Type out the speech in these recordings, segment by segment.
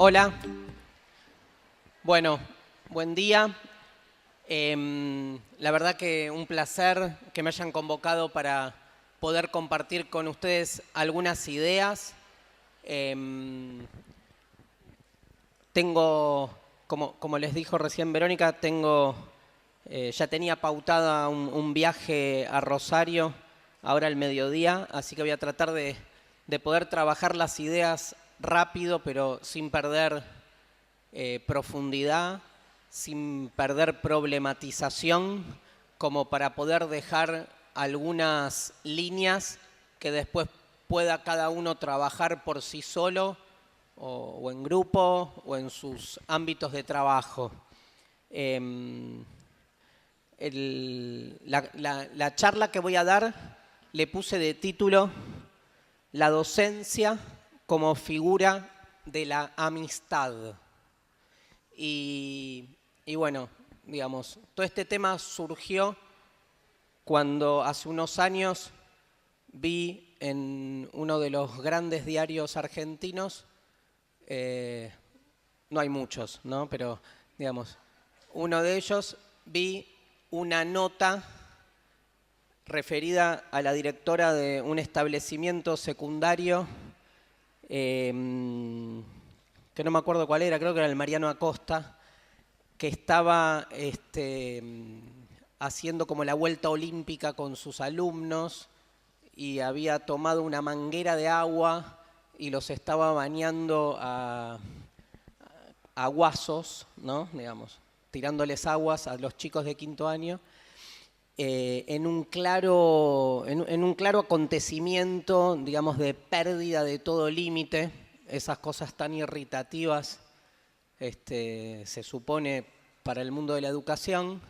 Hola. Bueno, buen día. La verdad que un placer que me hayan convocado para poder compartir con ustedes algunas ideas. Tengo, como les dijo recién Verónica, ya tenía pautada un viaje a Rosario ahora al mediodía, así que voy a tratar de poder trabajar las ideas rápido, pero sin perder profundidad, sin perder problematización, como para poder dejar algunas líneas que después pueda cada uno trabajar por sí solo o en grupo o en sus ámbitos de trabajo. La charla que voy a dar le puse de título La docencia como figura de la amistad. Y bueno, digamos, todo este tema surgió cuando hace unos años vi en uno de los grandes diarios argentinos, no hay muchos, ¿no? Pero, digamos, uno de ellos vi una nota referida a la directora de un establecimiento secundario, que no me acuerdo cuál era, creo que era el Mariano Acosta, que estaba haciendo como la vuelta olímpica con sus alumnos y había tomado una manguera de agua y los estaba bañando a guasos, ¿no? Digamos, tirándoles aguas a los chicos de quinto año, en un claro acontecimiento, digamos, de pérdida de todo límite, esas cosas tan irritativas, se supone, para el mundo de la educación,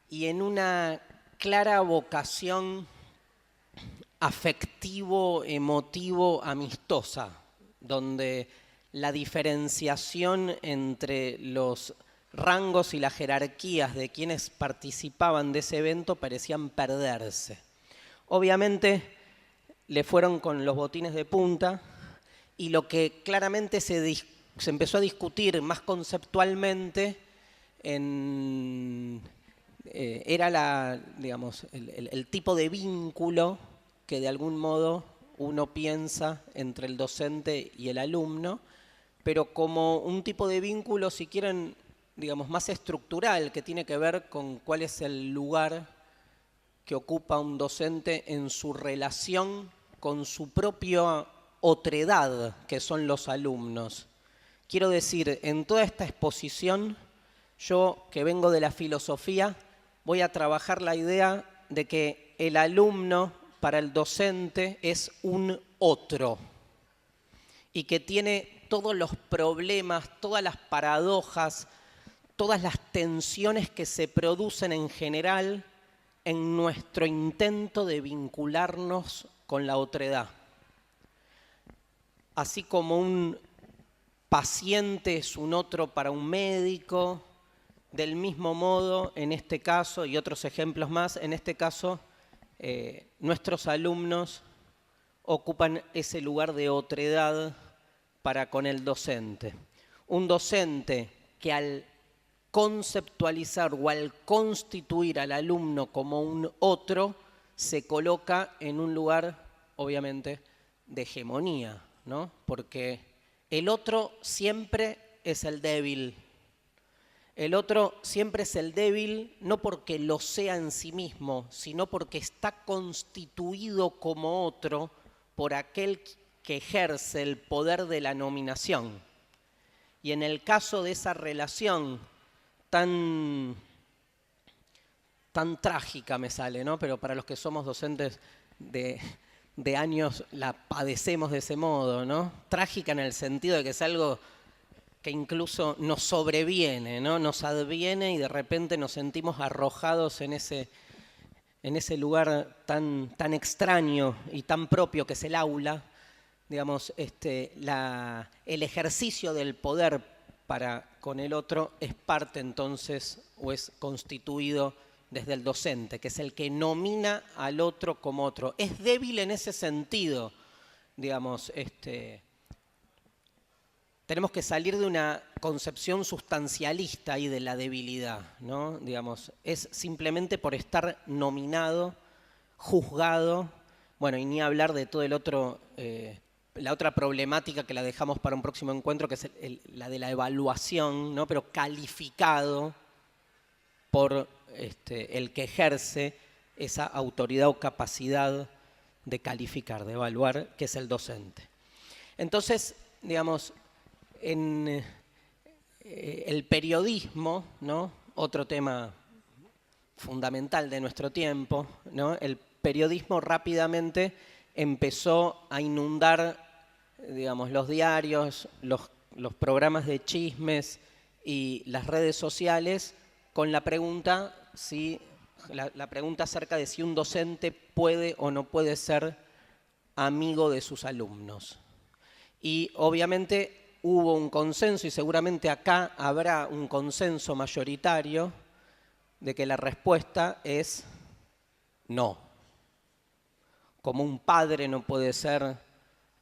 y en una clara vocación afectivo, emotivo, amistosa, donde la diferenciación entre los rangos y las jerarquías de quienes participaban de ese evento parecían perderse. Obviamente le fueron con los botines de punta y lo que claramente se empezó a discutir más conceptualmente era el tipo de vínculo que de algún modo uno piensa entre el docente y el alumno, pero como un tipo de vínculo, si quieren, digamos, más estructural, que tiene que ver con cuál es el lugar que ocupa un docente en su relación con su propia otredad, que son los alumnos. Quiero decir, en toda esta exposición, yo que vengo de la filosofía, voy a trabajar la idea de que el alumno para el docente es un otro y que tiene todos los problemas, todas las paradojas, todas las tensiones que se producen en general en nuestro intento de vincularnos con la otredad. Así como un paciente es un otro para un médico, del mismo modo, en este caso, y otros ejemplos más, en este caso, nuestros alumnos ocupan ese lugar de otredad para con el docente. Un docente que al conceptualizar o al constituir al alumno como un otro, se coloca en un lugar, obviamente, de hegemonía, ¿no? Porque el otro siempre es el débil. El otro siempre es el débil, no porque lo sea en sí mismo, sino porque está constituido como otro por aquel que ejerce el poder de la nominación. Y en el caso de esa relación tan trágica me sale, ¿no? Pero para los que somos docentes de años la padecemos de ese modo, ¿no? Trágica en el sentido de que es algo que incluso nos sobreviene, ¿no? Nos adviene y de repente nos sentimos arrojados en ese lugar tan extraño y tan propio que es el aula. Digamos, el ejercicio del poder para con el otro es parte entonces, o es constituido desde el docente, que es el que nomina al otro como otro. Es débil en ese sentido, digamos, tenemos que salir de una concepción sustancialista ahí de la debilidad, ¿no? Digamos, es simplemente por estar nominado, juzgado, bueno, y ni hablar de todo el otro, la otra problemática que la dejamos para un próximo encuentro, que es la de la evaluación, ¿no? Pero calificado por el que ejerce esa autoridad o capacidad de calificar, de evaluar, que es el docente. Entonces, digamos, en el periodismo, ¿no? Otro tema fundamental de nuestro tiempo, ¿no? El periodismo rápidamente empezó a inundar, digamos, los diarios, los programas de chismes y las redes sociales con la pregunta, la pregunta acerca de si un docente puede o no puede ser amigo de sus alumnos. Y obviamente hubo un consenso, y seguramente acá habrá un consenso mayoritario, de que la respuesta es no. Como un padre no puede ser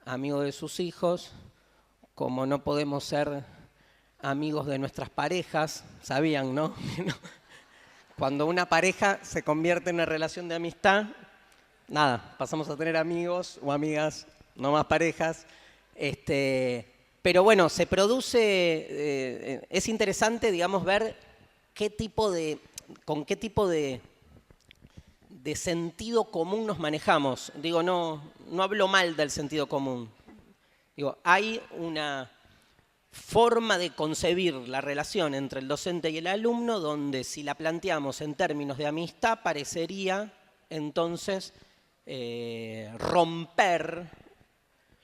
amigo de sus hijos, como no podemos ser amigos de nuestras parejas, ¿sabían, no? Cuando una pareja se convierte en una relación de amistad, nada, pasamos a tener amigos o amigas, no más parejas. Pero bueno, se produce, es interesante, digamos, ver con qué tipo de sentido común nos manejamos. Digo, no hablo mal del sentido común. Digo, hay una forma de concebir la relación entre el docente y el alumno donde si la planteamos en términos de amistad parecería entonces romper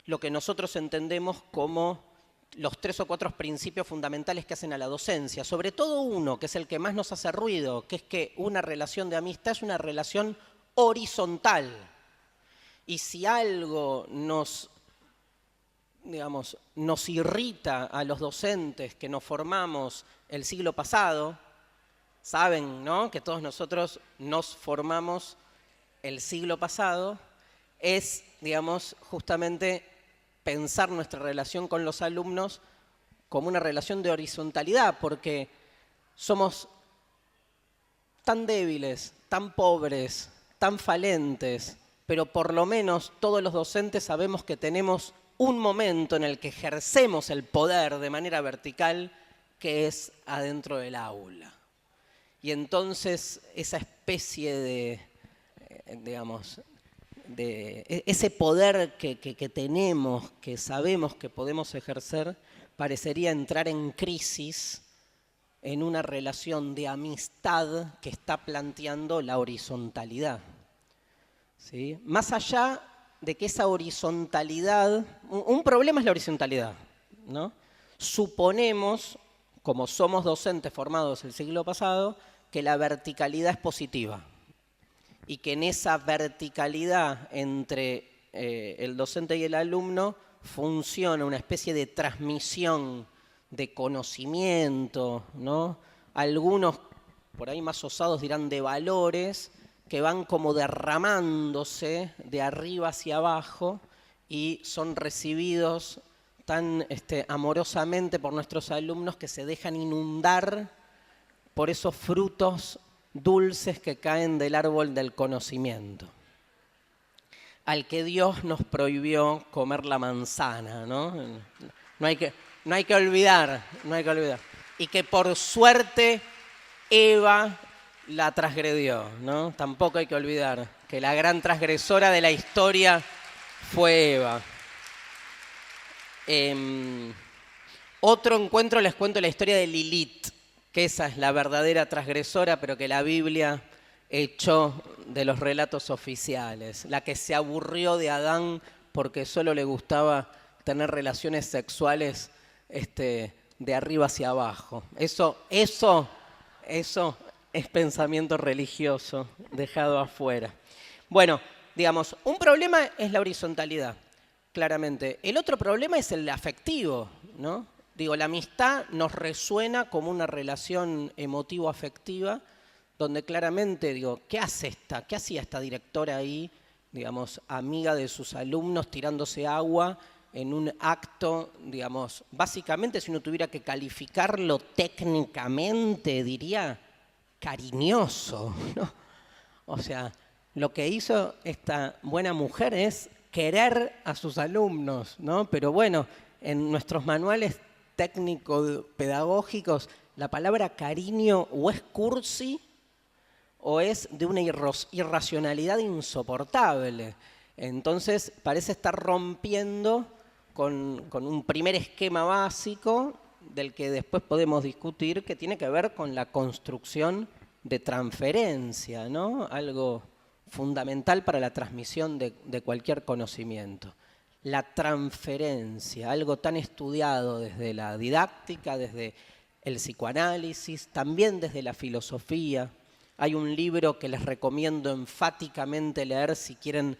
lo que nosotros entendemos como los 3 o 4 principios fundamentales que hacen a la docencia. Sobre todo uno, que es el que más nos hace ruido, que es que una relación de amistad es una relación horizontal. Y si algo nos irrita a los docentes que nos formamos el siglo pasado, saben, ¿no?, que todos nosotros nos formamos el siglo pasado, es, digamos, justamente pensar nuestra relación con los alumnos como una relación de horizontalidad, porque somos tan débiles, tan pobres, tan falentes, pero por lo menos todos los docentes sabemos que tenemos un momento en el que ejercemos el poder de manera vertical, que es adentro del aula. Y entonces esa especie de, ese poder que tenemos, que sabemos que podemos ejercer, parecería entrar en crisis en una relación de amistad que está planteando la horizontalidad, ¿sí? Más allá de que esa horizontalidad, un problema es la horizontalidad, ¿no? Suponemos, como somos docentes formados el siglo pasado, que la verticalidad es positiva y que en esa verticalidad entre el docente y el alumno funciona una especie de transmisión de conocimiento, ¿no? Algunos, por ahí más osados, dirán de valores, que van como derramándose de arriba hacia abajo y son recibidos tan amorosamente por nuestros alumnos que se dejan inundar por esos frutos dulces que caen del árbol del conocimiento, al que Dios nos prohibió comer la manzana, ¿no? No hay que olvidar, y que por suerte Eva la transgredió, ¿no? Tampoco hay que olvidar que la gran transgresora de la historia fue Eva. Otro encuentro les cuento la historia de Lilith, que esa es la verdadera transgresora, pero que la Biblia echó de los relatos oficiales. La que se aburrió de Adán porque solo le gustaba tener relaciones sexuales de arriba hacia abajo. Eso es pensamiento religioso dejado afuera. Bueno, digamos, un problema es la horizontalidad, claramente. El otro problema es el afectivo, ¿no? Digo, la amistad nos resuena como una relación emotivo-afectiva, donde claramente, digo, ¿qué hacía esta directora ahí, digamos, amiga de sus alumnos, tirándose agua en un acto, digamos, básicamente si uno tuviera que calificarlo técnicamente, diría cariñoso, ¿no? O sea, lo que hizo esta buena mujer es querer a sus alumnos, ¿no? Pero bueno, en nuestros manuales técnico-pedagógicos, la palabra cariño o es cursi o es de una irracionalidad insoportable. Entonces parece estar rompiendo con un primer esquema básico del que después podemos discutir, que tiene que ver con la construcción de transferencia, ¿no? Algo fundamental para la transmisión de cualquier conocimiento. La transferencia, algo tan estudiado desde la didáctica, desde el psicoanálisis, también desde la filosofía. Hay un libro que les recomiendo enfáticamente leer si quieren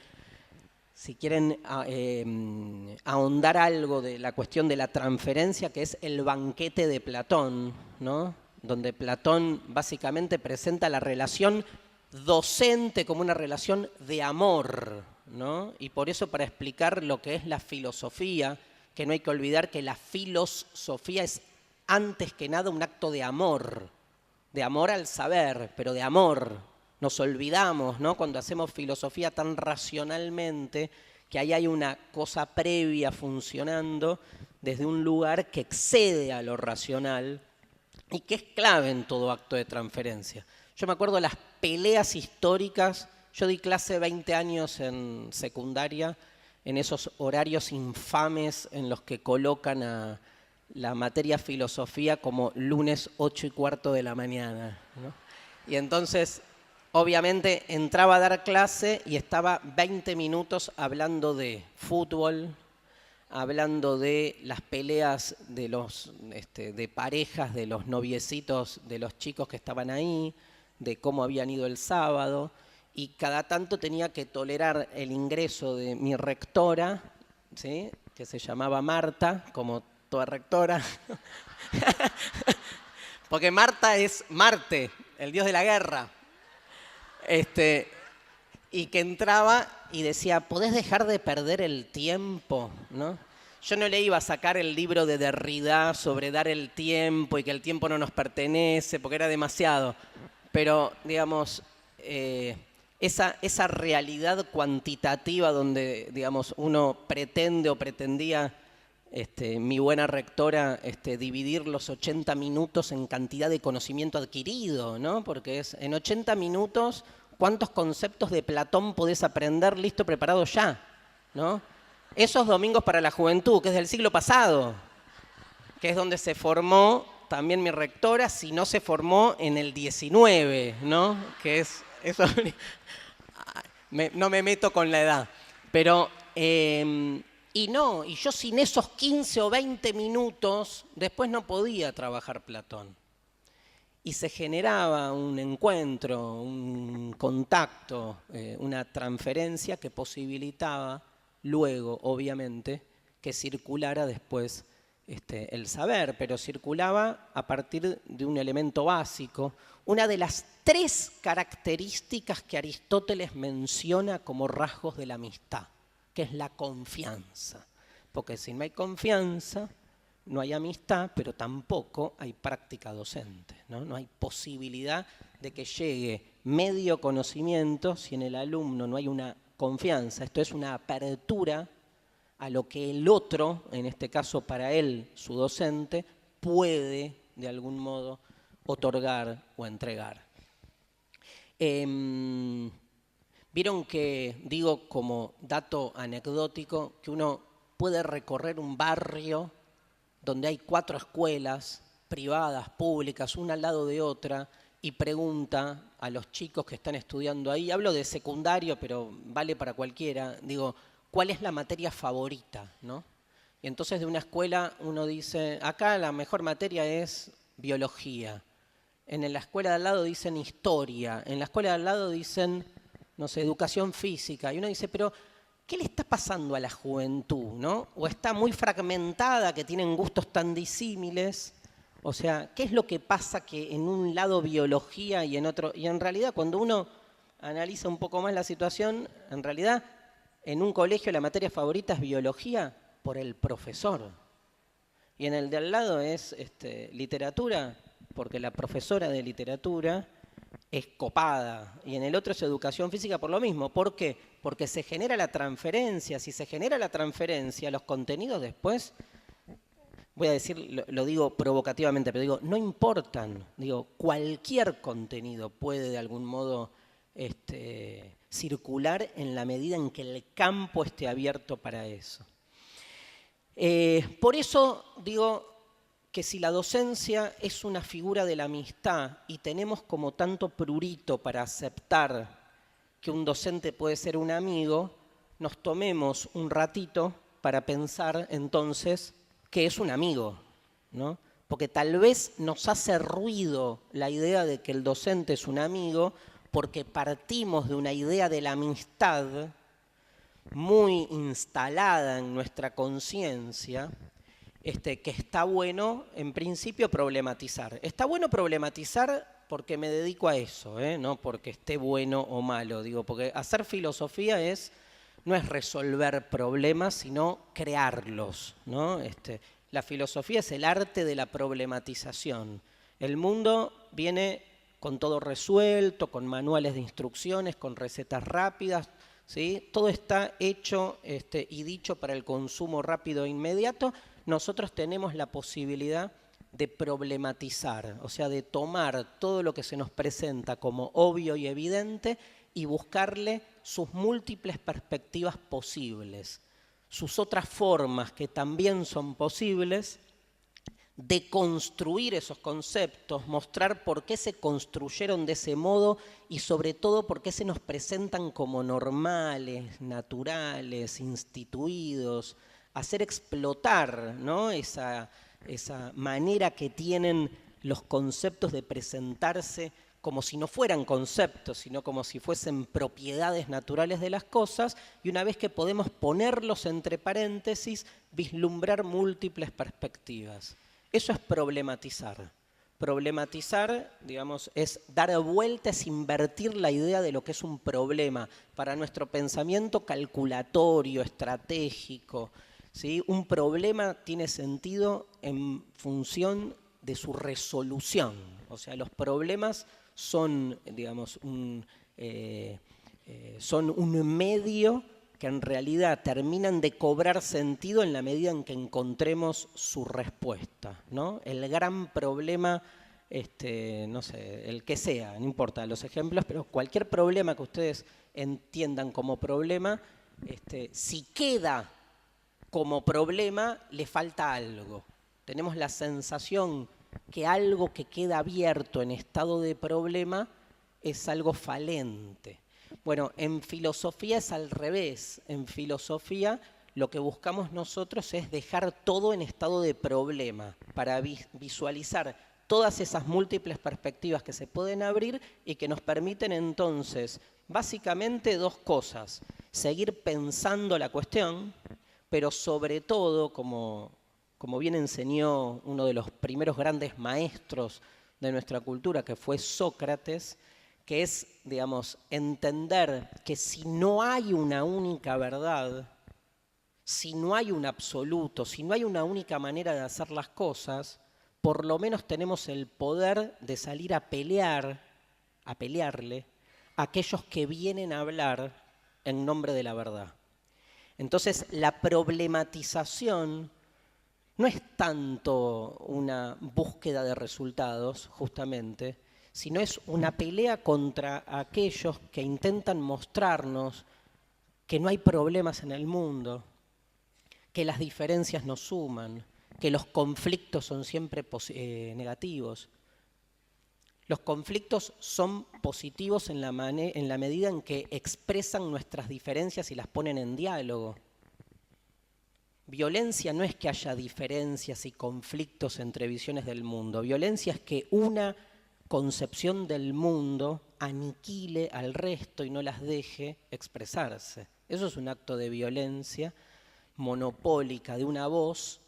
ahondar algo de la cuestión de la transferencia, que es El banquete de Platón, ¿no? Donde Platón básicamente presenta la relación docente como una relación de amor, ¿no? Y por eso, para explicar lo que es la filosofía, que no hay que olvidar que la filosofía es antes que nada un acto de amor al saber, pero de amor. Nos olvidamos, ¿no? Cuando hacemos filosofía tan racionalmente, que ahí hay una cosa previa funcionando desde un lugar que excede a lo racional y que es clave en todo acto de transferencia. Yo me acuerdo de las peleas históricas. Yo di clase 20 años en secundaria, en esos horarios infames en los que colocan a la materia filosofía como lunes 8:15 de la mañana, ¿no? Y entonces, obviamente, entraba a dar clase y estaba 20 minutos hablando de fútbol, hablando de las peleas de de parejas, de los noviecitos, de los chicos que estaban ahí, de cómo habían ido el sábado, y cada tanto tenía que tolerar el ingreso de mi rectora, ¿sí? Que se llamaba Marta, como toda rectora, porque Marta es Marte, el dios de la guerra, y que entraba y decía, ¿podés dejar de perder el tiempo? ¿No? Yo no le iba a sacar el libro de Derrida sobre dar el tiempo y que el tiempo no nos pertenece, porque era demasiado. Pero, digamos, esa realidad cuantitativa donde, digamos, uno pretende o pretendía, mi buena rectora, dividir los 80 minutos en cantidad de conocimiento adquirido, ¿no? Porque es en 80 minutos, ¿cuántos conceptos de Platón podés aprender listo, preparado ya? ¿No? Esos domingos para la juventud, que es del siglo pasado, que es donde se formó también mi rectora, si no se formó en el 19, ¿no? Que es eso. No me meto con la edad, pero y yo sin esos 15 o 20 minutos después no podía trabajar Platón. Y se generaba un encuentro, un contacto, una transferencia que posibilitaba luego, obviamente, que circulara después el saber, pero circulaba a partir de un elemento básico, una de las 3 características que Aristóteles menciona como rasgos de la amistad, que es la confianza. Porque si no hay confianza, no hay amistad, pero tampoco hay práctica docente, ¿no? No hay posibilidad de que llegue medio conocimiento si en el alumno no hay una confianza. Esto es una apertura a lo que el otro, en este caso para él, su docente, puede de algún modo otorgar o entregar. Vieron que, digo como dato anecdótico, que uno puede recorrer un barrio donde hay 4 escuelas privadas, públicas, una al lado de otra, y pregunta a los chicos que están estudiando ahí, hablo de secundario, pero vale para cualquiera, digo, ¿cuál es la materia favorita? ¿No? Y entonces de una escuela uno dice, acá la mejor materia es biología. En la escuela de al lado dicen historia. En la escuela de al lado dicen, no sé, educación física. Y uno dice, pero ¿qué le está pasando a la juventud? ¿No? O está muy fragmentada, que tienen gustos tan disímiles. O sea, ¿qué es lo que pasa que en un lado biología y en otro? Y en realidad cuando uno analiza un poco más la situación, en realidad en un colegio la materia favorita es biología por el profesor. Y en el de al lado es literatura, porque la profesora de literatura es copada. Y en el otro es educación física por lo mismo. ¿Por qué? Porque se genera la transferencia. Si se genera la transferencia, los contenidos después, voy a decir, lo digo provocativamente, pero digo, no importan. Digo, cualquier contenido puede de algún modo circular en la medida en que el campo esté abierto para eso. Por eso digo que si la docencia es una figura de la amistad y tenemos como tanto prurito para aceptar que un docente puede ser un amigo, nos tomemos un ratito para pensar entonces qué es un amigo, ¿no? Porque tal vez nos hace ruido la idea de que el docente es un amigo porque partimos de una idea de la amistad muy instalada en nuestra conciencia, que está bueno, en principio, problematizar. Está bueno problematizar porque me dedico a eso, no porque esté bueno o malo. Digo, porque hacer filosofía no es resolver problemas, sino crearlos, ¿no? La filosofía es el arte de la problematización. El mundo viene con todo resuelto, con manuales de instrucciones, con recetas rápidas, ¿sí? Todo está hecho y dicho para el consumo rápido e inmediato. Nosotros tenemos la posibilidad de problematizar, o sea, de tomar todo lo que se nos presenta como obvio y evidente y buscarle sus múltiples perspectivas posibles, sus otras formas que también son posibles, de construir esos conceptos, mostrar por qué se construyeron de ese modo y sobre todo por qué se nos presentan como normales, naturales, instituidos, hacer explotar, ¿no? esa manera que tienen los conceptos de presentarse como si no fueran conceptos, sino como si fuesen propiedades naturales de las cosas, y una vez que podemos ponerlos entre paréntesis, vislumbrar múltiples perspectivas. Eso es problematizar. Problematizar, digamos, es dar vueltas, invertir la idea de lo que es un problema para nuestro pensamiento calculatorio, estratégico, ¿sí? Un problema tiene sentido en función de su resolución. O sea, los problemas son, digamos, son un medio que en realidad terminan de cobrar sentido en la medida en que encontremos su respuesta, ¿no? El gran problema, no sé, el que sea, no importa los ejemplos, pero cualquier problema que ustedes entiendan como problema, si queda como problema, le falta algo. Tenemos la sensación que algo que queda abierto en estado de problema es algo falente. Bueno, en filosofía es al revés. En filosofía lo que buscamos nosotros es dejar todo en estado de problema para visualizar todas esas múltiples perspectivas que se pueden abrir y que nos permiten entonces básicamente dos cosas: seguir pensando la cuestión, pero sobre todo, como bien enseñó uno de los primeros grandes maestros de nuestra cultura, que fue Sócrates, que es, digamos, entender que si no hay una única verdad, si no hay un absoluto, si no hay una única manera de hacer las cosas, por lo menos tenemos el poder de salir a pelearle a aquellos que vienen a hablar en nombre de la verdad. Entonces, la problematización no es tanto una búsqueda de resultados, justamente, sino es una pelea contra aquellos que intentan mostrarnos que no hay problemas en el mundo, que las diferencias no suman, que los conflictos son siempre negativos. Los conflictos son positivos en la medida en que expresan nuestras diferencias y las ponen en diálogo. Violencia no es que haya diferencias y conflictos entre visiones del mundo. Violencia es que una concepción del mundo aniquile al resto y no las deje expresarse. Eso es un acto de violencia monopólica de una voz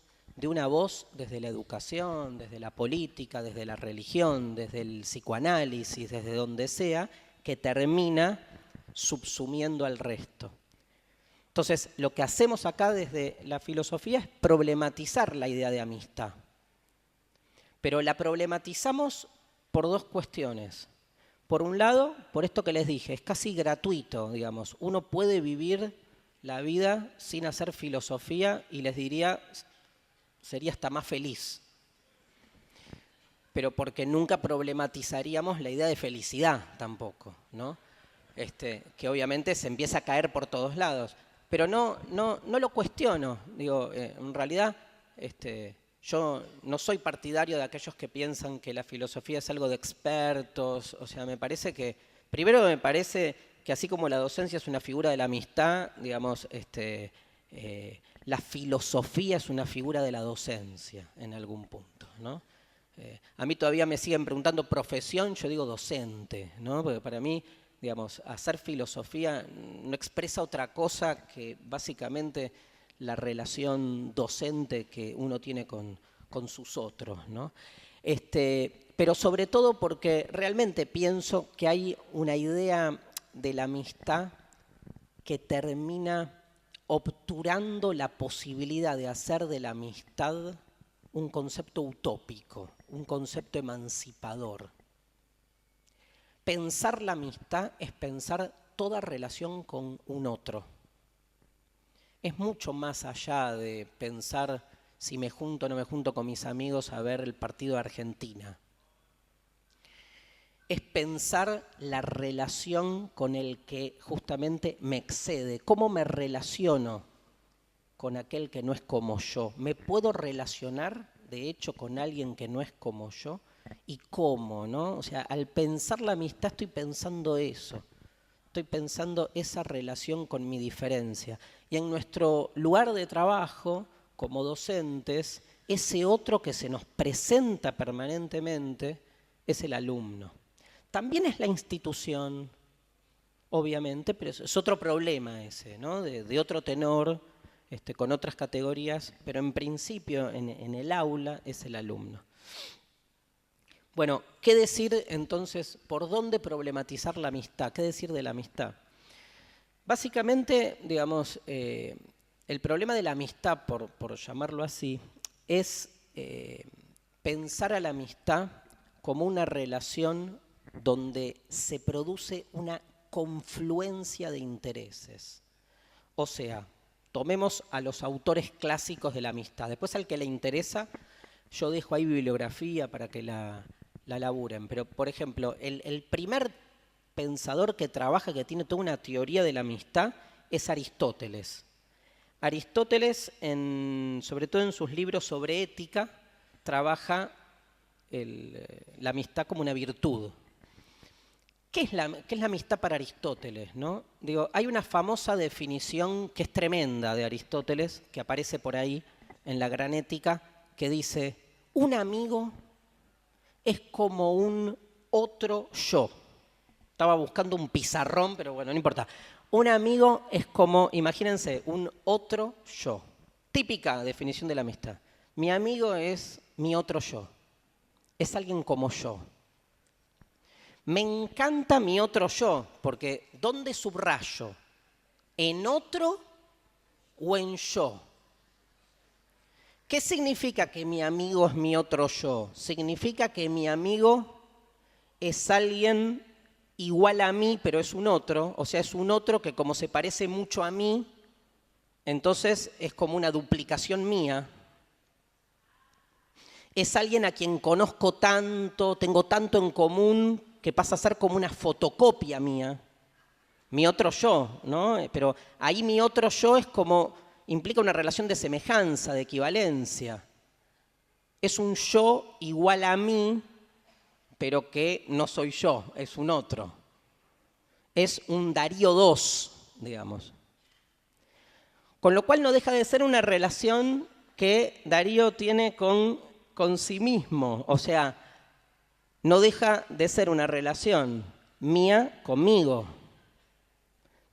desde la educación, desde la política, desde la religión, desde el psicoanálisis, desde donde sea, que termina subsumiendo al resto. Entonces, lo que hacemos acá desde la filosofía es problematizar la idea de amistad. Pero la problematizamos por dos cuestiones. Por un lado, por esto que les dije, es casi gratuito, digamos. Uno puede vivir la vida sin hacer filosofía y les diría, sería hasta más feliz. Pero porque nunca problematizaríamos la idea de felicidad tampoco, ¿no? Que obviamente se empieza a caer por todos lados. Pero no lo cuestiono. Digo, en realidad, yo no soy partidario de aquellos que piensan que la filosofía es algo de expertos. O sea, me parece que, primero me parece que así como la docencia es una figura de la amistad, digamos, la filosofía es una figura de la docencia en algún punto, ¿no? A mí todavía me siguen preguntando profesión, yo digo docente, ¿no? Porque para mí, digamos, hacer filosofía no expresa otra cosa que básicamente la relación docente que uno tiene con sus otros, ¿no? Pero sobre todo porque realmente pienso que hay una idea de la amistad que termina obturando la posibilidad de hacer de la amistad un concepto utópico, un concepto emancipador. Pensar la amistad es pensar toda relación con un otro. Es mucho más allá de pensar si me junto o no me junto con mis amigos a ver el partido de Argentina. Es pensar la relación con el que justamente me excede. ¿Cómo me relaciono con aquel que no es como yo? ¿Me puedo relacionar, de hecho, con alguien que no es como yo? ¿Y cómo, no? O sea, al pensar la amistad estoy pensando eso. Estoy pensando esa relación con mi diferencia. Y en nuestro lugar de trabajo, como docentes, ese otro que se nos presenta permanentemente es el alumno. También es la institución, obviamente, pero es otro problema ese, ¿no? De otro tenor, con otras categorías, pero en principio en el aula es el alumno. Bueno, ¿qué decir entonces? ¿Por dónde problematizar la amistad? ¿Qué decir de la amistad? Básicamente, digamos, el problema de la amistad, por llamarlo así, es pensar a la amistad como una relación donde se produce una confluencia de intereses. O sea, tomemos a los autores clásicos de la amistad. Después al que le interesa, yo dejo ahí bibliografía para que la laburen. Pero, por ejemplo, el primer pensador que trabaja, que tiene toda una teoría de la amistad, es Aristóteles. Aristóteles, sobre todo en sus libros sobre ética, trabaja la amistad como una virtud. ¿Qué es la amistad para Aristóteles, no? Digo, hay una famosa definición que es tremenda de Aristóteles, que aparece por ahí en la Gran Ética, que dice, un amigo es como un otro yo. Estaba buscando un pizarrón, pero bueno, no importa. Un amigo es como, imagínense, un otro yo. Típica definición de la amistad. Mi amigo es mi otro yo. Es alguien como yo. Me encanta mi otro yo, porque ¿dónde subrayo? ¿En otro o en yo? ¿Qué significa que mi amigo es mi otro yo? Significa que mi amigo es alguien igual a mí, pero es un otro. O sea, es un otro que como se parece mucho a mí, entonces es como una duplicación mía. Es alguien a quien conozco tanto, tengo tanto en común, que pasa a ser como una fotocopia mía. Mi otro yo, ¿no? Pero ahí mi otro yo es como, implica una relación de semejanza, de equivalencia. Es un yo igual a mí, pero que no soy yo, es un otro. Es un Darío II, digamos. Con lo cual no deja de ser una relación que Darío tiene con sí mismo. O sea, no deja de ser una relación mía conmigo.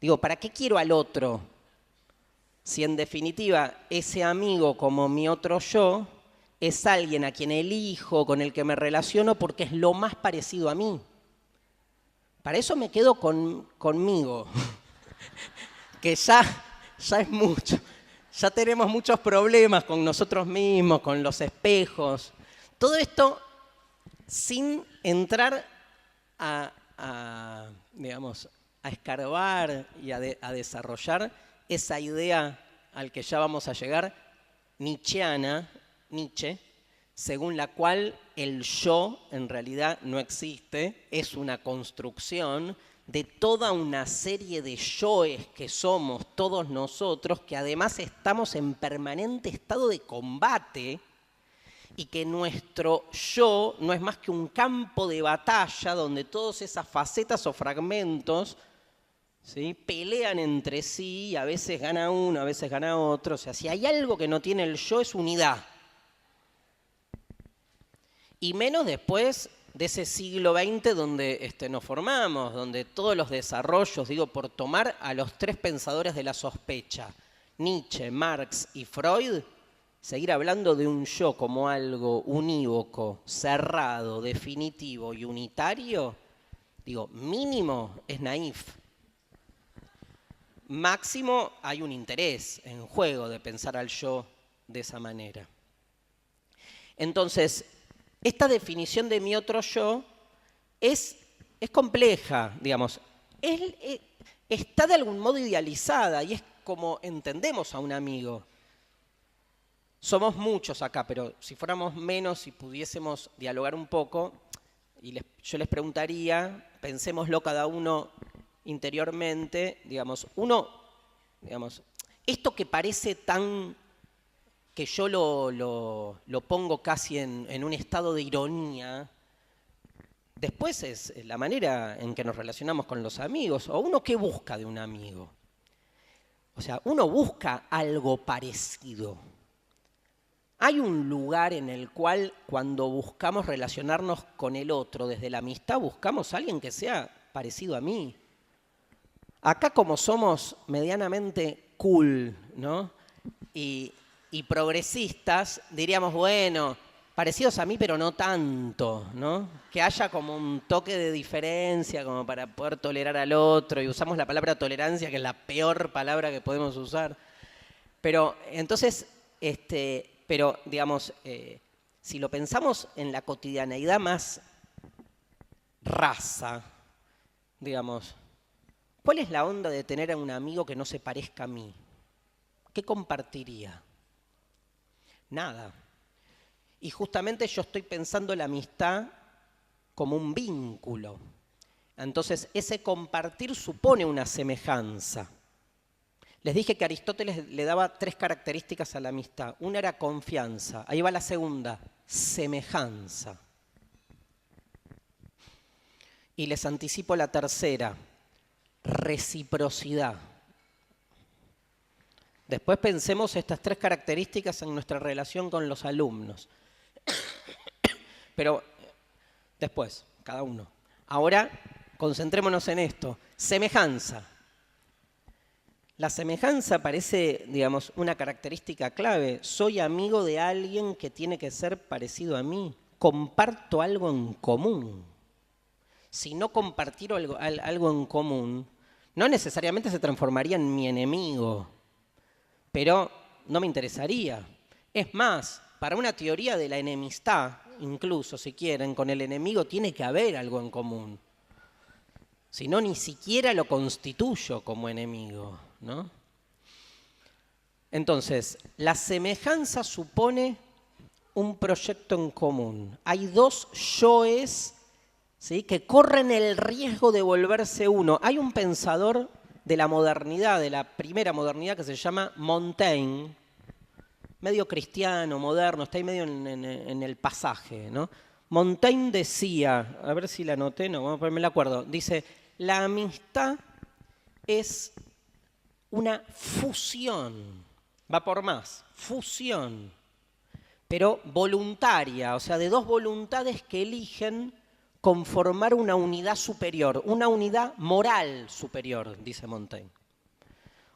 Digo, ¿para qué quiero al otro? Si en definitiva ese amigo como mi otro yo es alguien a quien elijo, con el que me relaciono porque es lo más parecido a mí. Para eso me quedo conmigo, que ya ya es mucho. Ya tenemos muchos problemas con nosotros mismos, con los espejos. Todo esto sin entrar digamos, a escarbar y a desarrollar esa idea al que ya vamos a llegar, nietzscheana, Nietzsche, según la cual el yo en realidad no existe, es una construcción de toda una serie de yoes que somos todos nosotros, que además estamos en permanente estado de combate y que nuestro yo no es más que un campo de batalla donde todas esas facetas o fragmentos, ¿sí?, pelean entre sí y a veces gana uno, a veces gana otro. O sea, si hay algo que no tiene el yo es unidad. Y menos después de ese siglo XX donde nos formamos, donde todos los desarrollos, digo, por tomar a los tres pensadores de la sospecha, Nietzsche, Marx y Freud, seguir hablando de un yo como algo unívoco, cerrado, definitivo y unitario, digo, mínimo es naif. Máximo hay un interés en juego de pensar al yo de esa manera. Entonces, esta definición de mi otro yo es compleja, digamos. Está de algún modo idealizada y es como entendemos a un amigo. Somos muchos acá, pero si fuéramos menos y pudiésemos dialogar un poco, yo les preguntaría, pensémoslo cada uno interiormente, digamos, esto que parece tan, que yo lo pongo casi en un estado de ironía, después es la manera en que nos relacionamos con los amigos, o uno qué busca de un amigo. O sea, uno busca algo parecido. Hay un lugar en el cual cuando buscamos relacionarnos con el otro desde la amistad, buscamos a alguien que sea parecido a mí. Acá como somos medianamente cool, ¿no?, y progresistas, diríamos, bueno, parecidos a mí, pero no tanto, ¿no? Que haya como un toque de diferencia como para poder tolerar al otro, y usamos la palabra tolerancia, que es la peor palabra que podemos usar. Pero entonces, pero digamos, si lo pensamos en la cotidianeidad más rasa, digamos, ¿cuál es la onda de tener a un amigo que no se parezca a mí? ¿Qué compartiría? Nada. Y justamente yo estoy pensando la amistad como un vínculo. Entonces, ese compartir supone una semejanza. Les dije que Aristóteles le daba 3 características a la amistad. Una era confianza. Ahí va la segunda, semejanza. Y les anticipo la tercera, reciprocidad. Después pensemos estas 3 características en nuestra relación con los alumnos. Pero después, cada uno. Ahora, concentrémonos en esto. Semejanza. La semejanza parece, digamos, una característica clave. Soy amigo de alguien que tiene que ser parecido a mí. Comparto algo en común. Si no compartir algo en común, no necesariamente se transformaría en mi enemigo, pero no me interesaría. Es más, para una teoría de la enemistad, incluso si quieren, con el enemigo tiene que haber algo en común. Si no, ni siquiera lo constituyo como enemigo, ¿no? Entonces, la semejanza supone un proyecto en común. Hay 2 yoes, ¿sí?, que corren el riesgo de volverse uno. Hay un pensador de la modernidad, de la primera modernidad, que se llama Montaigne, medio cristiano, moderno, está ahí medio en el pasaje, ¿no? Montaigne decía, a ver si la anoté, no, me la acuerdo, dice, la amistad es una fusión, va por más, fusión, pero voluntaria, o sea, de 2 voluntades que eligen conformar una unidad superior, una unidad moral superior, dice Montaigne.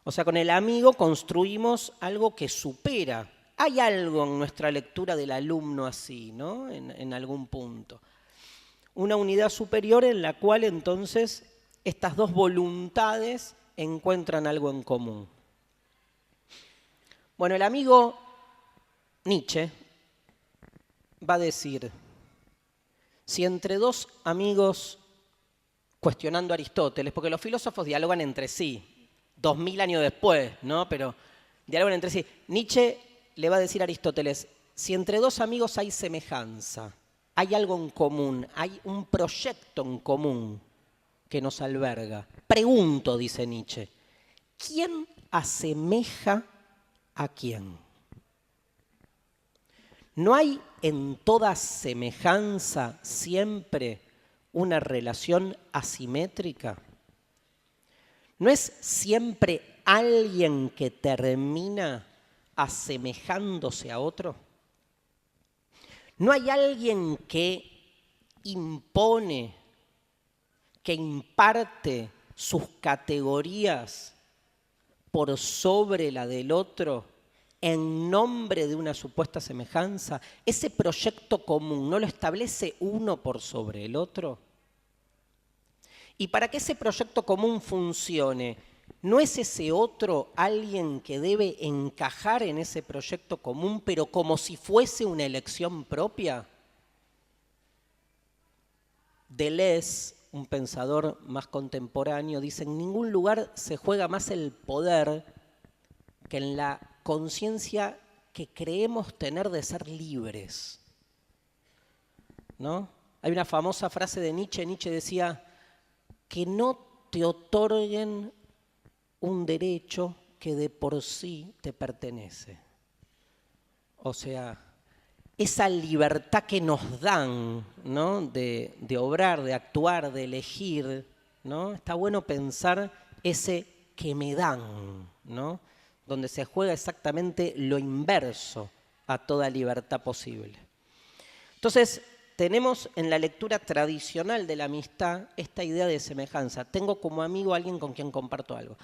O sea, con el amigo construimos algo que supera. Hay algo en nuestra lectura del alumno así, ¿no? En algún punto. Una unidad superior en la cual entonces estas 2 voluntades encuentran algo en común. Bueno, el amigo Nietzsche va a decir, si entre dos amigos, cuestionando a Aristóteles, porque los filósofos dialogan entre sí, 2000 años después, ¿no? Pero dialogan entre sí. Nietzsche le va a decir a Aristóteles, si entre dos amigos hay semejanza, hay algo en común, hay un proyecto en común que nos alberga. Pregunto, dice Nietzsche, ¿quién asemeja a quién? ¿No hay en toda semejanza siempre una relación asimétrica? ¿No es siempre alguien que termina asemejándose a otro? ¿No hay alguien que impone, que imparte sus categorías por sobre la del otro en nombre de una supuesta semejanza? ¿Ese proyecto común no lo establece uno por sobre el otro? Y para que ese proyecto común funcione, ¿no es ese otro alguien que debe encajar en ese proyecto común, pero como si fuese una elección propia? Deleuze, un pensador más contemporáneo, dice, en ningún lugar se juega más el poder que en la conciencia que creemos tener de ser libres, ¿no? Hay una famosa frase de Nietzsche. Nietzsche decía, que no te otorguen un derecho que de por sí te pertenece. O sea, esa libertad que nos dan, ¿no? de obrar, de actuar, de elegir, ¿no? Está bueno pensar ese que me dan, ¿no? Donde se juega exactamente lo inverso a toda libertad posible. Entonces, tenemos en la lectura tradicional de la amistad esta idea de semejanza. Tengo como amigo a alguien con quien comparto algo.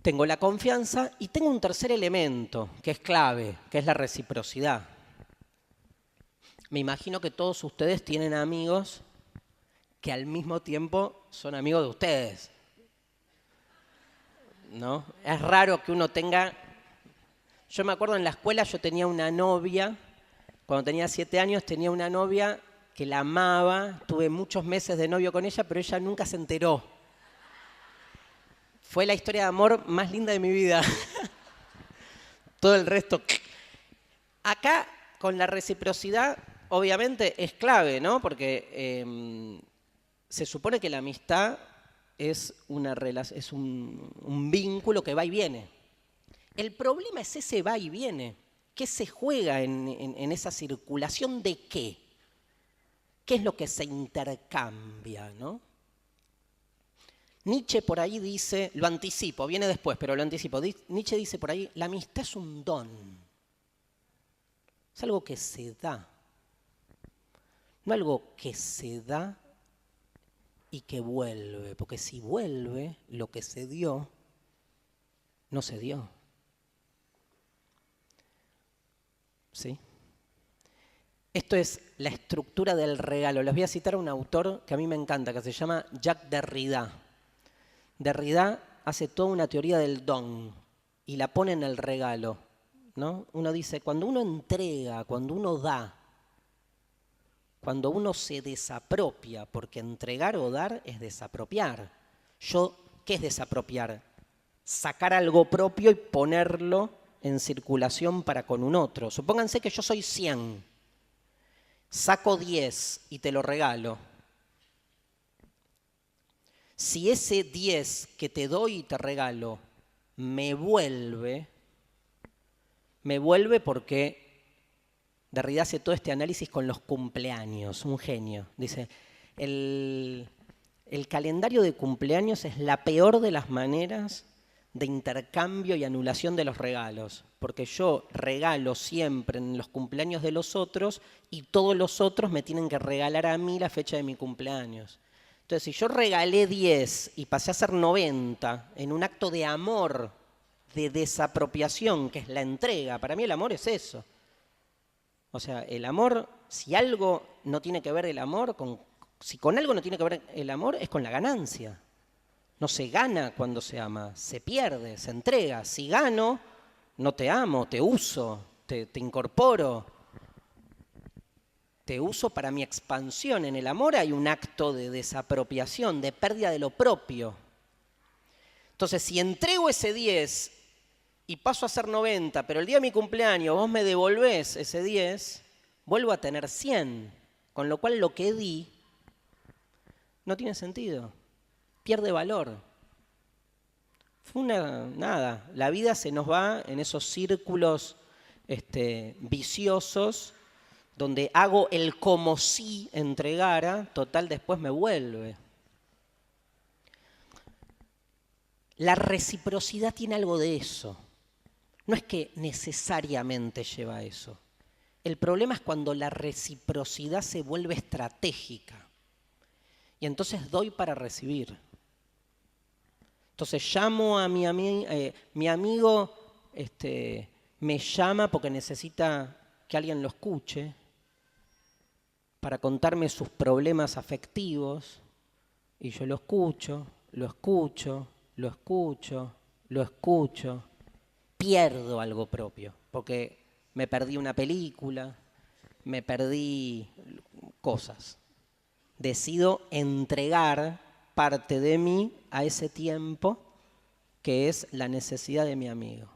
Tengo la confianza y tengo un tercer elemento que es clave, que es la reciprocidad. Me imagino que todos ustedes tienen amigos que al mismo tiempo son amigos de ustedes, ¿no? Es raro que uno tenga... Yo me acuerdo en la escuela yo tenía una novia, cuando tenía 7 años tenía una novia que la amaba, tuve muchos meses de novio con ella, pero ella nunca se enteró. Fue la historia de amor más linda de mi vida. Todo el resto... Acá, con la reciprocidad, obviamente es clave, ¿no? Porque se supone que la amistad es un vínculo que va y viene. El problema es ese va y viene. ¿Qué se juega en esa circulación de qué? ¿Qué es lo que se intercambia, no? Nietzsche por ahí dice, lo anticipo, viene después, pero lo anticipo. Nietzsche dice por ahí, la amistad es un don. Es algo que se da. No algo que se da y que vuelve. Porque si vuelve, lo que se dio, no se dio. ¿Sí? Esto es la estructura del regalo. Les voy a citar a un autor que a mí me encanta, que se llama Jacques Derrida. Derrida hace toda una teoría del don y la pone en el regalo, ¿no? Uno dice, cuando uno entrega, cuando uno da, cuando uno se desapropia, porque entregar o dar es desapropiar. ¿Qué es desapropiar? Sacar algo propio y ponerlo en circulación para con un otro. Supónganse que yo soy 100, saco 10 y te lo regalo. Si ese 10 que te doy y te regalo me vuelve porque Derrida hace todo este análisis con los cumpleaños, un genio. Dice, el calendario de cumpleaños es la peor de las maneras de intercambio y anulación de los regalos, porque yo regalo siempre en los cumpleaños de los otros y todos los otros me tienen que regalar a mí la fecha de mi cumpleaños. Entonces, si yo regalé 10 y pasé a ser 90 en un acto de amor, de desapropiación, que es la entrega, para mí el amor es eso. O sea, el amor, si algo no tiene que ver el amor, si con algo no tiene que ver el amor, es con la ganancia. No se gana cuando se ama, se pierde, se entrega. Si gano, no te amo, te uso, te incorporo. Te uso para mi expansión. En el amor hay un acto de desapropiación, de pérdida de lo propio. Entonces, si entrego ese 10 y paso a ser 90, pero el día de mi cumpleaños vos me devolvés ese 10, vuelvo a tener 100. Con lo cual lo que di no tiene sentido. Pierde valor. Fue nada. La vida se nos va en esos círculos viciosos donde hago el como si entregara, total después me vuelve. La reciprocidad tiene algo de eso. No es que necesariamente lleva a eso. El problema es cuando la reciprocidad se vuelve estratégica. Y entonces doy para recibir. Entonces llamo a mi amigo, me llama porque necesita que alguien lo escuche, para contarme sus problemas afectivos, y yo lo escucho, pierdo algo propio, porque me perdí una película, me perdí cosas. Decido entregar parte de mí a ese tiempo que es la necesidad de mi amigo.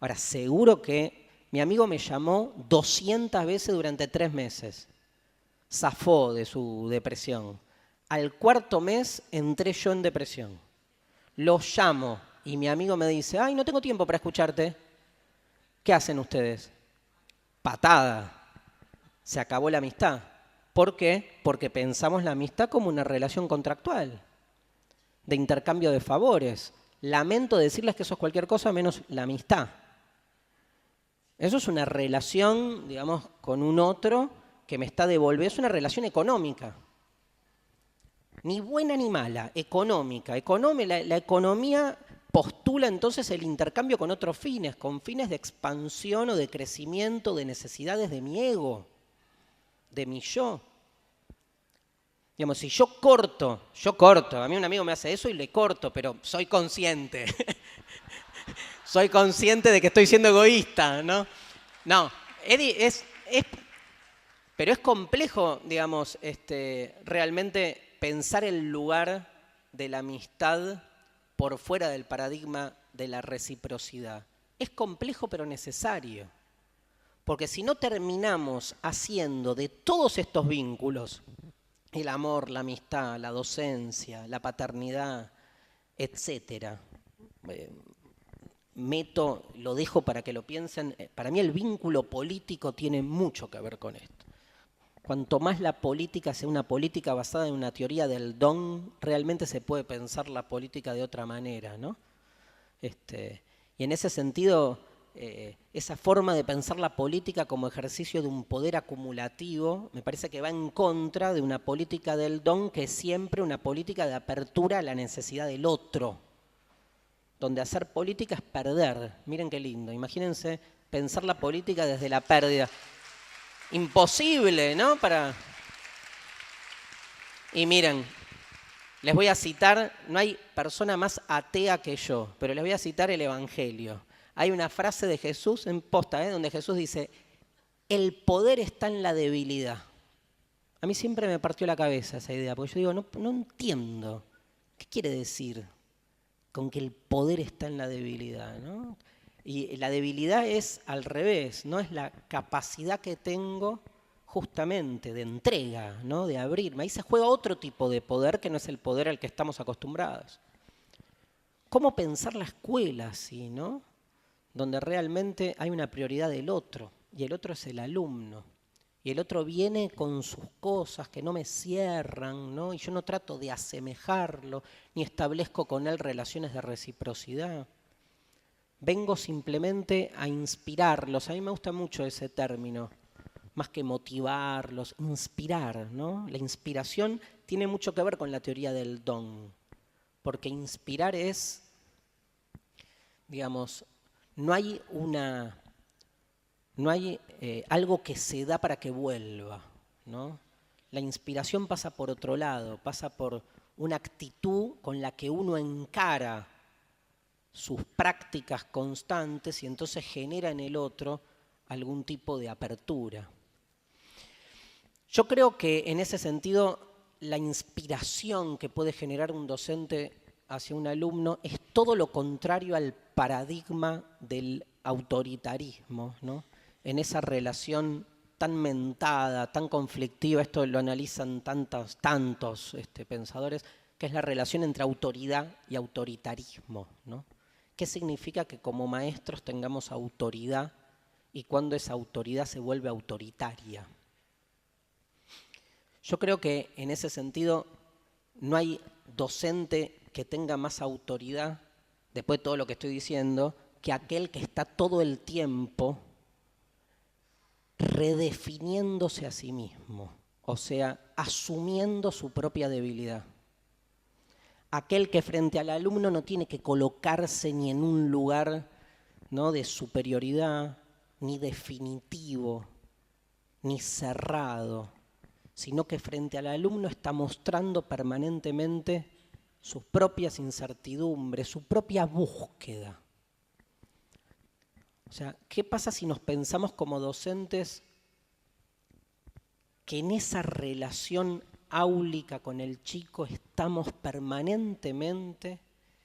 Ahora, seguro que mi amigo me llamó 200 veces durante 3 meses. Zafó de su depresión. Al 4.º mes entré yo en depresión. Lo llamo y mi amigo me dice, ay, no tengo tiempo para escucharte. ¿Qué hacen ustedes? Patada. Se acabó la amistad. ¿Por qué? Porque pensamos la amistad como una relación contractual, de intercambio de favores. Lamento decirles que eso es cualquier cosa menos la amistad. Eso es una relación, digamos, con un otro que me está devolviendo. Es una relación económica. Ni buena ni mala, económica. La economía postula entonces el intercambio con otros fines, con fines de expansión o de crecimiento de necesidades de mi ego, de mi yo. Digamos, si yo corto, a mí un amigo me hace eso y le corto, pero soy consciente. Soy consciente de que estoy siendo egoísta, ¿no? No, pero es complejo, digamos, realmente pensar el lugar de la amistad por fuera del paradigma de la reciprocidad. Es complejo pero necesario, porque si no terminamos haciendo de todos estos vínculos, el amor, la amistad, la docencia, la paternidad, etcétera, lo dejo para que lo piensen. Para mí el vínculo político tiene mucho que ver con esto. Cuanto más la política sea una política basada en una teoría del don, realmente se puede pensar la política de otra manera, ¿no? Y en ese sentido, esa forma de pensar la política como ejercicio de un poder acumulativo, me parece que va en contra de una política del don que es siempre una política de apertura a la necesidad del otro, donde hacer política es perder. Miren qué lindo, imagínense pensar la política desde la pérdida. Imposible, ¿no? Y miren, les voy a citar, no hay persona más atea que yo, pero les voy a citar el Evangelio. Hay una frase de Jesús en posta, donde Jesús dice, el poder está en la debilidad. A mí siempre me partió la cabeza esa idea, porque yo digo, no entiendo. ¿Qué quiere decir con que el poder está en la debilidad, ¿no? Y la debilidad es al revés, no es la capacidad que tengo justamente de entrega, ¿no? De abrirme. Ahí se juega otro tipo de poder que no es el poder al que estamos acostumbrados. ¿Cómo pensar la escuela así, ¿no? Donde realmente hay una prioridad del otro, y el otro es el alumno. Y el otro viene con sus cosas que no me cierran, ¿no? Y yo no trato de asemejarlo, ni establezco con él relaciones de reciprocidad. Vengo simplemente a inspirarlos. A mí me gusta mucho ese término, más que motivarlos, inspirar, ¿no? La inspiración tiene mucho que ver con la teoría del don, porque inspirar es, digamos, no hay algo que se da para que vuelva, ¿no? La inspiración pasa por otro lado, pasa por una actitud con la que uno encara sus prácticas constantes y entonces genera en el otro algún tipo de apertura. Yo creo que en ese sentido la inspiración que puede generar un docente hacia un alumno es todo lo contrario al paradigma del autoritarismo, ¿no? En esa relación tan mentada, tan conflictiva, esto lo analizan tantos pensadores, que es la relación entre autoridad y autoritarismo, ¿no? ¿Qué significa que como maestros tengamos autoridad y cuándo esa autoridad se vuelve autoritaria? Yo creo que en ese sentido no hay docente que tenga más autoridad, después de todo lo que estoy diciendo, que aquel que está todo el tiempo redefiniéndose a sí mismo, o sea, asumiendo su propia debilidad. Aquel que frente al alumno no tiene que colocarse ni en un lugar, ¿no?, de superioridad, ni definitivo, ni cerrado, sino que frente al alumno está mostrando permanentemente sus propias incertidumbres, su propia búsqueda. O sea, ¿qué pasa si nos pensamos como docentes que en esa relación áulica con el chico estamos permanentemente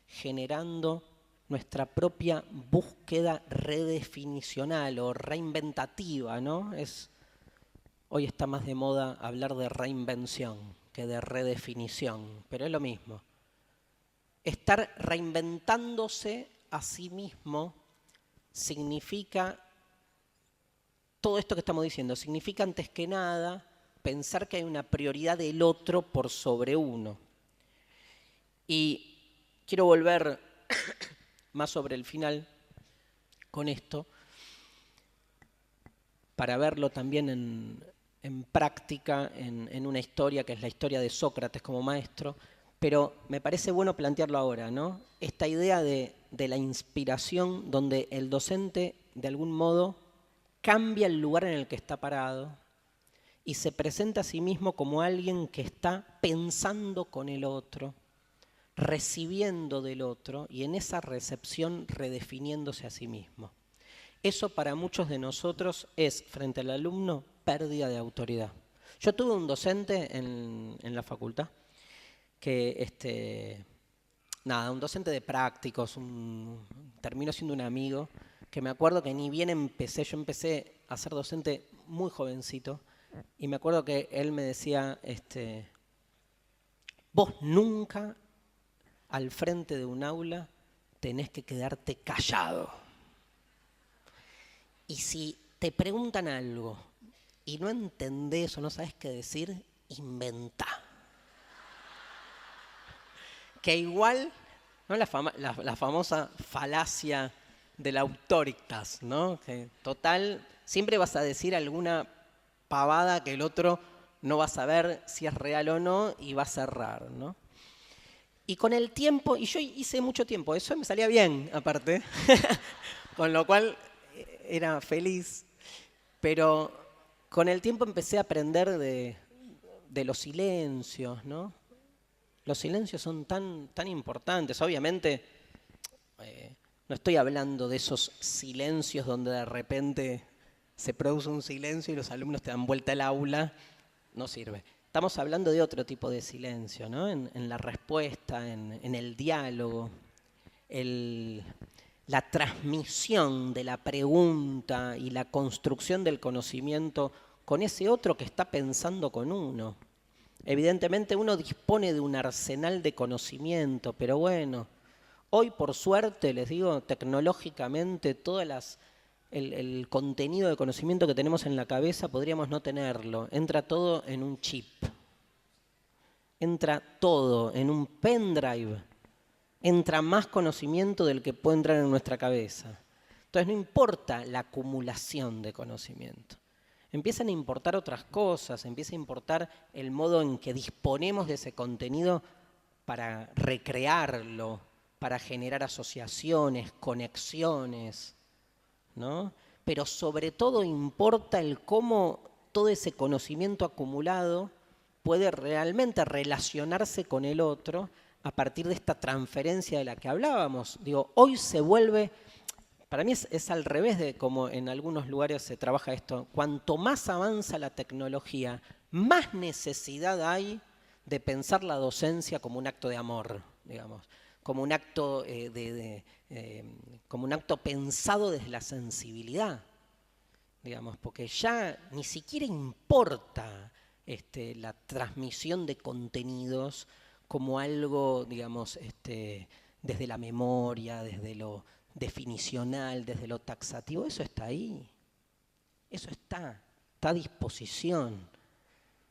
generando nuestra propia búsqueda redefinicional o reinventativa, ¿no? Hoy está más de moda hablar de reinvención que de redefinición, pero es lo mismo. Estar reinventándose a sí mismo significa, todo esto que estamos diciendo, significa antes que nada pensar que hay una prioridad del otro por sobre uno. Y quiero volver más sobre el final con esto, para verlo también en práctica, en una historia que es la historia de Sócrates como maestro, pero me parece bueno plantearlo ahora, ¿no? Esta idea de la inspiración donde el docente de algún modo cambia el lugar en el que está parado y se presenta a sí mismo como alguien que está pensando con el otro, recibiendo del otro y en esa recepción redefiniéndose a sí mismo. Eso para muchos de nosotros es, frente al alumno, pérdida de autoridad. Yo tuve un docente en la facultad que, un docente de prácticos, terminó siendo un amigo, que me acuerdo que ni bien yo empecé a ser docente muy jovencito, y me acuerdo que él me decía, vos nunca al frente de un aula tenés que quedarte callado. Y si te preguntan algo y no entendés o no sabés qué decir, inventá. Que igual, ¿no?, la famosa falacia del auctoritas, ¿no? Que total, siempre vas a decir alguna pavada que el otro no va a saber si es real o no y va a cerrar, ¿no? Y con el tiempo, y yo hice mucho tiempo, eso me salía bien aparte, con lo cual era feliz, pero con el tiempo empecé a aprender de los silencios, ¿no? Los silencios son tan importantes. Obviamente, no estoy hablando de esos silencios donde de repente se produce un silencio y los alumnos te dan vuelta al aula. No sirve. Estamos hablando de otro tipo de silencio, ¿no? En la respuesta, en el diálogo, la transmisión de la pregunta y la construcción del conocimiento con ese otro que está pensando con uno. Evidentemente uno dispone de un arsenal de conocimiento, pero bueno, hoy por suerte, les digo, tecnológicamente, el contenido de conocimiento que tenemos en la cabeza podríamos no tenerlo. Entra todo en un chip. Entra todo en un pendrive. Entra más conocimiento del que puede entrar en nuestra cabeza. Entonces no importa la acumulación de conocimiento. Empiezan a importar otras cosas, empieza a importar el modo en que disponemos de ese contenido para recrearlo, para generar asociaciones, conexiones, ¿no? Pero sobre todo importa el cómo todo ese conocimiento acumulado puede realmente relacionarse con el otro a partir de esta transferencia de la que hablábamos. Digo, hoy se vuelve, para mí es al revés de como en algunos lugares se trabaja esto. Cuanto más avanza la tecnología, más necesidad hay de pensar la docencia como un acto de amor, digamos, como un acto, como un acto pensado desde la sensibilidad, digamos, porque ya ni siquiera importa la transmisión de contenidos como algo, digamos, desde la memoria, desde lo definicional, desde lo taxativo. Eso está ahí, eso está a disposición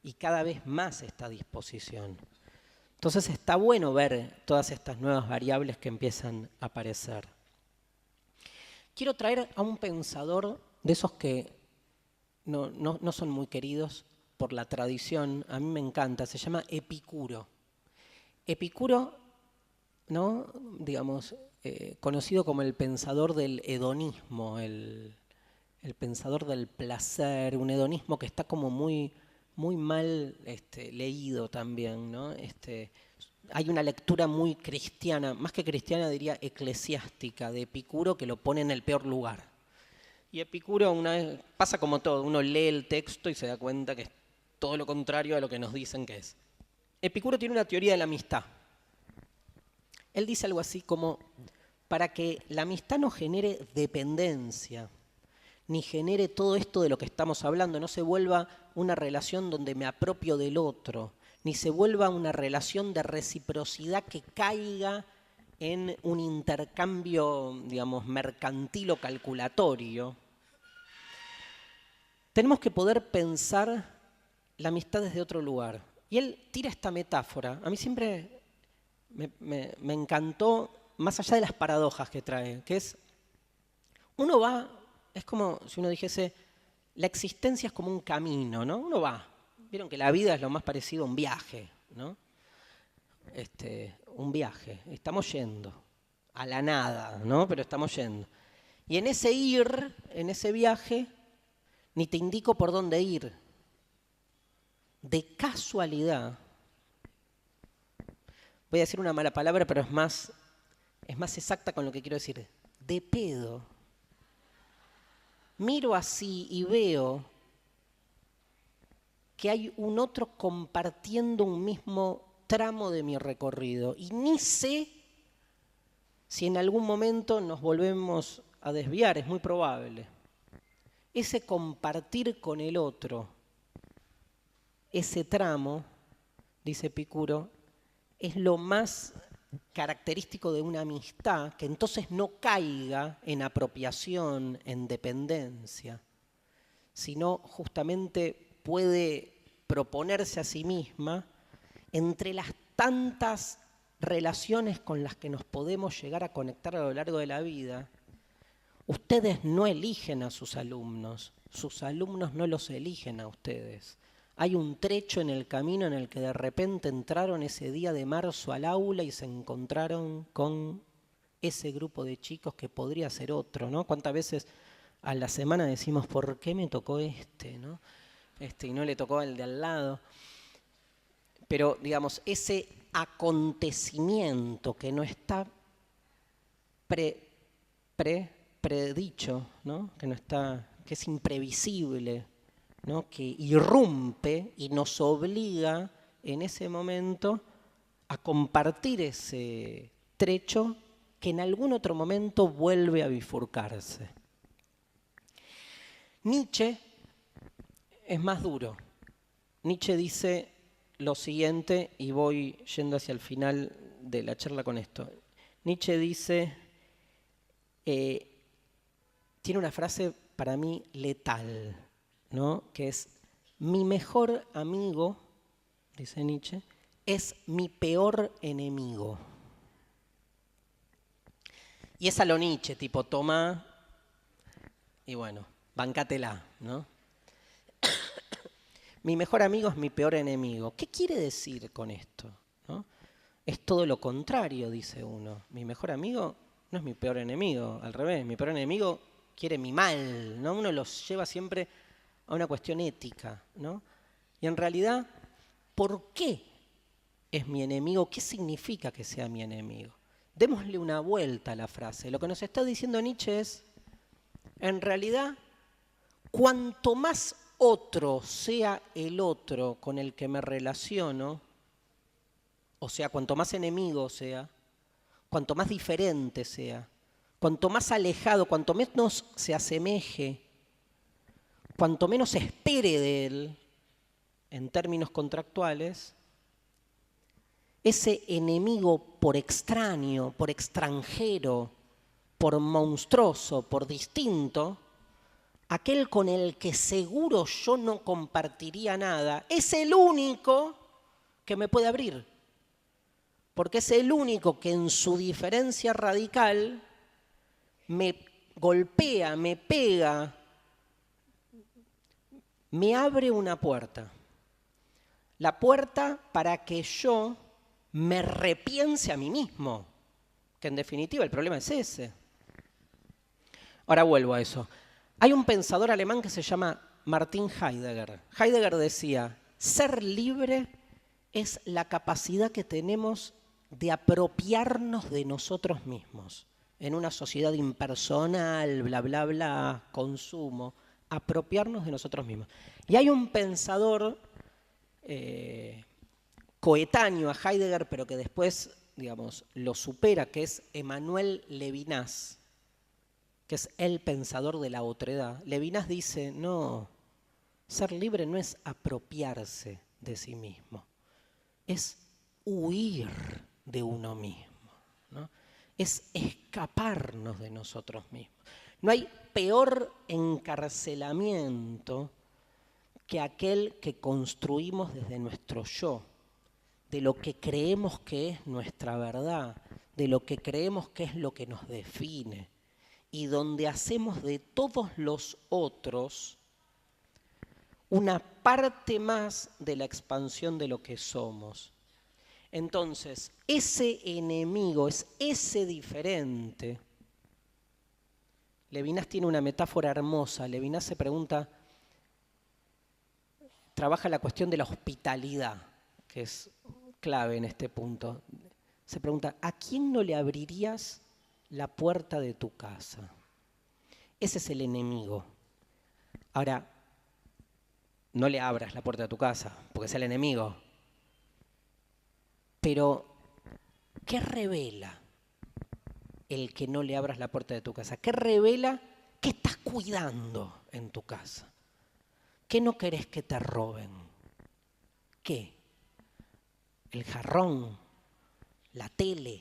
y cada vez más está a disposición. Entonces está bueno ver todas estas nuevas variables que empiezan a aparecer. Quiero traer a un pensador de esos que no son muy queridos por la tradición, a mí me encanta, se llama Epicuro. Epicuro, ¿no? Digamos, conocido como el pensador del hedonismo, el pensador del placer, un hedonismo que está como muy mal leído también, ¿no? Hay una lectura muy cristiana, más que cristiana diría eclesiástica, de Epicuro que lo pone en el peor lugar. Y Epicuro pasa como todo, uno lee el texto y se da cuenta que es todo lo contrario a lo que nos dicen que es. Epicuro tiene una teoría de la amistad. Él dice algo así como, para que la amistad no genere dependencia, ni genere todo esto de lo que estamos hablando, no se vuelva una relación donde me apropio del otro, ni se vuelva una relación de reciprocidad que caiga en un intercambio, digamos, mercantil o calculatorio. Tenemos que poder pensar la amistad desde otro lugar. Y él tira esta metáfora. A mí siempre me encantó, más allá de las paradojas que trae, que es, uno va, es como si uno dijese, la existencia es como un camino, ¿no? Uno va. Vieron que la vida es lo más parecido a un viaje, ¿no? Un viaje. Estamos yendo a la nada, ¿no? Pero estamos yendo. Y en ese ir, en ese viaje, ni te indico por dónde ir. De casualidad, voy a decir una mala palabra, pero es más exacta con lo que quiero decir. De pedo. Miro así y veo que hay un otro compartiendo un mismo tramo de mi recorrido. Y ni sé si en algún momento nos volvemos a desviar, es muy probable. Ese compartir con el otro, ese tramo, dice Epicuro, es lo más característico de una amistad, que entonces no caiga en apropiación, en dependencia, sino justamente puede proponerse a sí misma entre las tantas relaciones con las que nos podemos llegar a conectar a lo largo de la vida. Ustedes no eligen a sus alumnos no los eligen a ustedes. Hay un trecho en el camino en el que de repente entraron ese día de marzo al aula y se encontraron con ese grupo de chicos que podría ser otro, ¿no? ¿Cuántas veces a la semana decimos, ¿por qué me tocó ¿no? Y no le tocó al de al lado? Pero, digamos, ese acontecimiento que no está predicho, ¿no? Que es imprevisible, ¿no? Que irrumpe y nos obliga en ese momento a compartir ese trecho que en algún otro momento vuelve a bifurcarse. Nietzsche es más duro. Nietzsche dice lo siguiente, y voy yendo hacia el final de la charla con esto. Nietzsche dice, tiene una frase para mí letal, ¿no? Que es, mi mejor amigo, dice Nietzsche, es mi peor enemigo. Y es a lo Nietzsche, tipo, toma y bueno, bancátela, ¿no? Mi mejor amigo es mi peor enemigo. ¿Qué quiere decir con esto? ¿No? Es todo lo contrario, dice uno. Mi mejor amigo no es mi peor enemigo, al revés, mi peor enemigo quiere mi mal, ¿no? Uno los lleva siempre a una cuestión ética, ¿no? Y en realidad, ¿por qué es mi enemigo, ¿qué significa que sea mi enemigo? Démosle una vuelta a la frase. Lo que nos está diciendo Nietzsche es, en realidad, cuanto más otro sea el otro con el que me relaciono, o sea, cuanto más enemigo sea, cuanto más diferente sea, cuanto más alejado, cuanto menos se asemeje, cuanto menos espere de él, en términos contractuales, ese enemigo por extraño, por extranjero, por monstruoso, por distinto, aquel con el que seguro yo no compartiría nada, es el único que me puede abrir. Porque es el único que en su diferencia radical me golpea, me pega, me abre una puerta. La puerta para que yo me repiense a mí mismo, que en definitiva el problema es ese. Ahora vuelvo a eso. Hay un pensador alemán que se llama Martin Heidegger. Heidegger decía, ser libre es la capacidad que tenemos de apropiarnos de nosotros mismos. En una sociedad impersonal, bla, bla, bla, consumo, apropiarnos de nosotros mismos. Y hay un pensador coetáneo a Heidegger, pero que después, digamos, lo supera, que es Emmanuel Levinas, que es el pensador de la otredad. Levinas dice, no, ser libre no es apropiarse de sí mismo, es huir de uno mismo, ¿no? Es escaparnos de nosotros mismos. No hay peor encarcelamiento que aquel que construimos desde nuestro yo, de lo que creemos que es nuestra verdad, de lo que creemos que es lo que nos define, y donde hacemos de todos los otros una parte más de la expansión de lo que somos. Entonces, ese enemigo, es ese diferente. Levinas tiene una metáfora hermosa. Levinas se pregunta, trabaja la cuestión de la hospitalidad, que es clave en este punto. Se pregunta, ¿a quién no le abrirías la puerta de tu casa? Ese es el enemigo. Ahora, no le abras la puerta de tu casa, porque es el enemigo. Pero, ¿qué revela el que no le abras la puerta de tu casa? ¿Qué revela qué estás cuidando en tu casa? ¿Qué no querés que te roben? ¿Qué? ¿El jarrón? ¿La tele?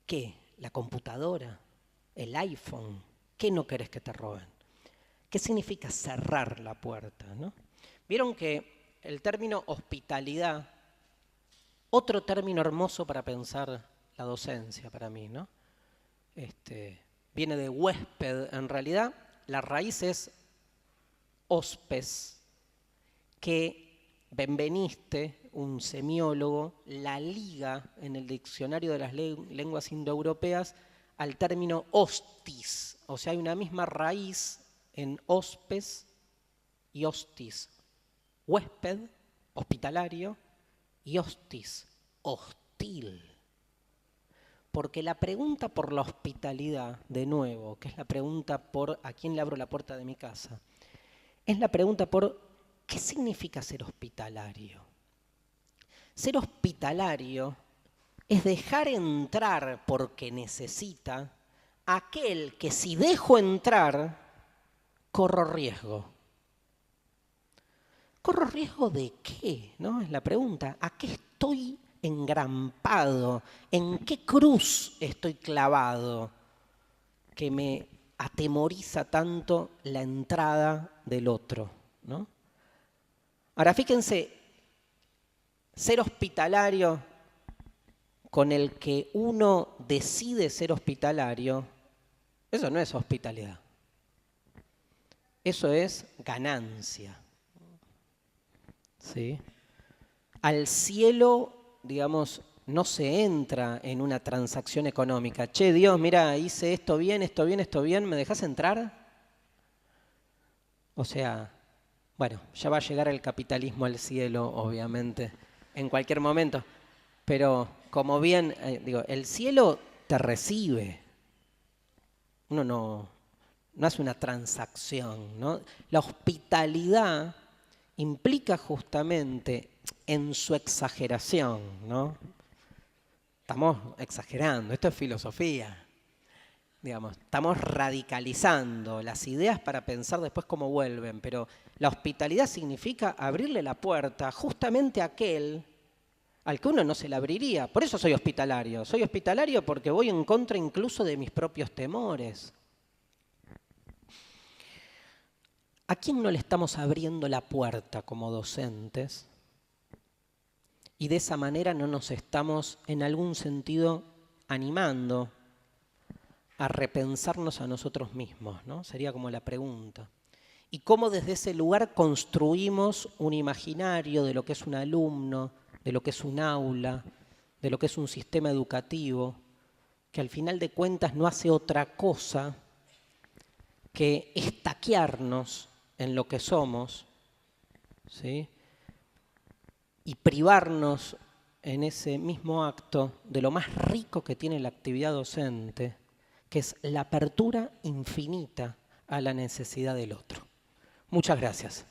¿Qué? ¿La computadora? ¿El iPhone? ¿Qué no querés que te roben? ¿Qué significa cerrar la puerta, ¿no? Vieron que el término hospitalidad, otro término hermoso para pensar la docencia para mí, ¿no? Viene de huésped, en realidad la raíz es hospes, que Benveniste, un semiólogo, la liga en el diccionario de las lenguas indoeuropeas al término hostis. O sea, hay una misma raíz en hospes y hostis. Huésped, hospitalario, y hostis, hostil. Porque la pregunta por la hospitalidad, de nuevo, que es la pregunta por ¿a quién le abro la puerta de mi casa?, es la pregunta por ¿qué significa ser hospitalario? Ser hospitalario es dejar entrar porque necesita a aquel que si dejo entrar, corro riesgo. ¿Corro riesgo de qué? ¿No? Es la pregunta. ¿A qué estoy engrampado? ¿En qué cruz estoy clavado que me atemoriza tanto la entrada del otro, ¿no? Ahora fíjense, ser hospitalario con el que uno decide ser hospitalario, eso no es hospitalidad. Eso es ganancia. ¿Sí? Al cielo, digamos, no se entra en una transacción económica. Che, Dios, mira, hice esto bien, esto bien, esto bien, ¿me dejas entrar? O sea, bueno, ya va a llegar el capitalismo al cielo, obviamente. en cualquier momento. Pero como bien, digo, el cielo te recibe. Uno no hace una transacción, ¿no? La hospitalidad implica justamente en su exageración, ¿no? Estamos exagerando, esto es filosofía. Digamos, estamos radicalizando las ideas para pensar después cómo vuelven, pero la hospitalidad significa abrirle la puerta justamente a aquel al que uno no se la abriría. Por eso soy hospitalario. Soy hospitalario porque voy en contra incluso de mis propios temores. ¿A quién no le estamos abriendo la puerta como docentes? Y de esa manera no nos estamos en algún sentido animando a repensarnos a nosotros mismos, ¿no? Sería como la pregunta. Y cómo desde ese lugar construimos un imaginario de lo que es un alumno, de lo que es un aula, de lo que es un sistema educativo, que al final de cuentas no hace otra cosa que estaquearnos en lo que somos, ¿sí? Y privarnos en ese mismo acto de lo más rico que tiene la actividad docente, que es la apertura infinita a la necesidad del otro. Muchas gracias.